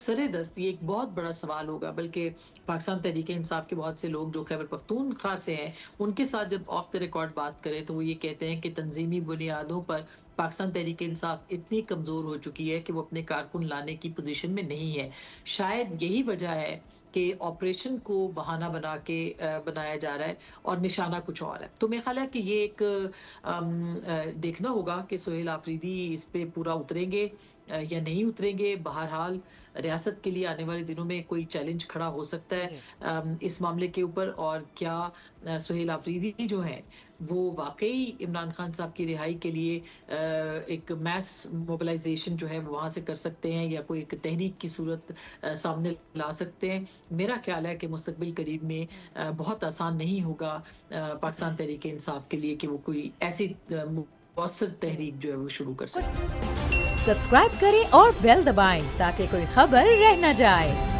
सरेदस्त ये एक बहुत बड़ा सवाल होगा, बल्कि पाकिस्तान तहरीक-ए-इंसाफ के बहुत से लोग जो खैबर पख्तूनख्वा से हैं, उनके साथ जब ऑफ द रिकॉर्ड बात करें, तो वो ये कहते हैं कि तंज़ीमी बुनियादों पर पाकिस्तान तहरीक-ए-इंसाफ इतनी कमज़ोर हो चुकी है कि वो अपने कारकुन लाने की पोज़ीशन में नहीं है। शायद यही वजह है कि ऑपरेशन को बहाना बना के बनाया जा रहा है और निशाना कुछ और है। तो मेरा ख़्याल है कि ये एक देखना होगा कि सोहेल आफरीदी इस पे पूरा उतरेंगे या नहीं उतरेंगे। बहरहाल रियासत के लिए आने वाले दिनों में कोई चैलेंज खड़ा हो सकता है जी। इस मामले के ऊपर। और क्या सोहेल आफरीदी जो हैं वो वाक़ई इमरान खान साहब की रिहाई के लिए एक मैस मोबिलाइज़ेशन जो है वो वहाँ से कर सकते हैं या कोई एक तहरीक की सूरत सामने ला सकते हैं। मेरा ख़्याल है कि मुस्तक़बिल करीब में हुँ, बहुत आसान नहीं होगा पाकिस्तान तहरीक-ए-इंसाफ के लिए कि वो कोई ऐसी मौसर हुँ। तहरीक जो है वो शुरू कर कुछ सके। सब्सक्राइब करें और बेल दबाएं ताकि कोई खबर रह न जाए।